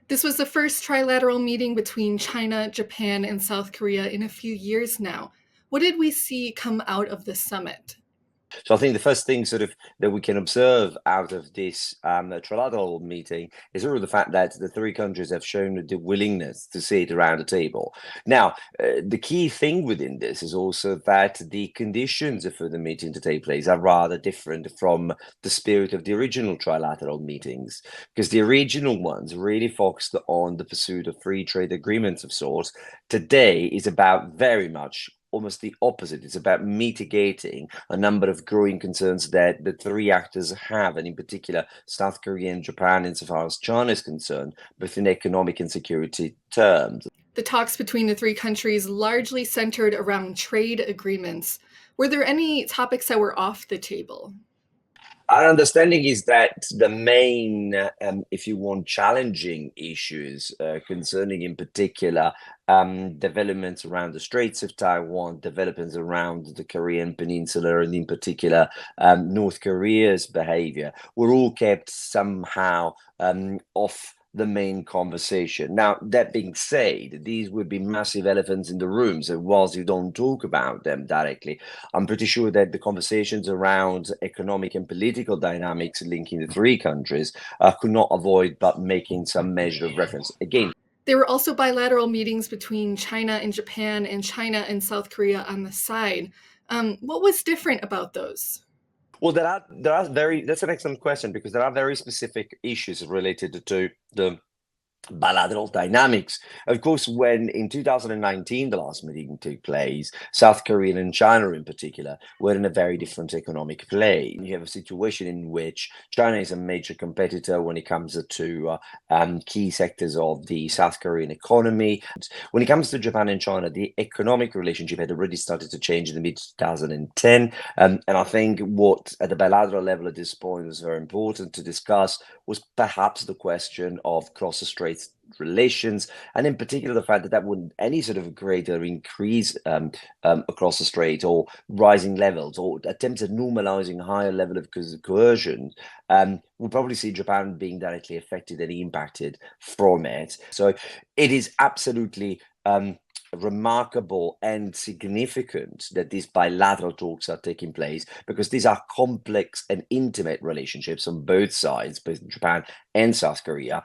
This was the first trilateral meeting between China, Japan, and South Korea in a few years now. What did we see come out of this summit? So I think the first thing sort of that we can observe out of this trilateral meeting is sort of the fact that the three countries have shown the willingness to sit around the table. Now, the key thing within this is also that the conditions for the meeting to take place are rather different from the spirit of the original trilateral meetings, because the original ones really focused on the pursuit of free trade agreements of sorts. Today is about very much almost the opposite. It's about mitigating a number of growing concerns that the three actors have, and in particular, South Korea and Japan, insofar as China is concerned, both in economic and security terms. The talks between the three countries largely centered around trade agreements. Were there any topics that were off the table? Our understanding is that the main, if you want, challenging issues concerning, in particular, developments around the Straits of Taiwan, developments around the Korean Peninsula, and in particular, North Korea's behavior, were all kept somehow off the main conversation. Now, that being said, these would be massive elephants in the room. So whilst you don't talk about them directly, I'm pretty sure that the conversations around economic and political dynamics linking the three countries could not avoid but making some measure of reference. Again, there were also bilateral meetings between China and Japan and China and South Korea on the side. What was different about those? well, that's an excellent question, because there are very specific issues related to the bilateral dynamics. Of course, when in 2019 the last meeting took place, South Korea and China in particular were in a very different economic play. You have a situation in which China is a major competitor when it comes to key sectors of the South Korean economy. When it comes to Japan and China, the economic relationship had already started to change in the mid 2010, and I think what at the bilateral level at this point was very important to discuss was perhaps the question of cross-strait relations, and in particular the fact that that would any sort of greater increase across the strait, or rising levels, or attempts at normalizing a higher level of coercion, we'll probably see Japan being directly affected and impacted from it. So it is absolutely remarkable and significant that these bilateral talks are taking place, because these are complex and intimate relationships on both sides, both Japan and South Korea.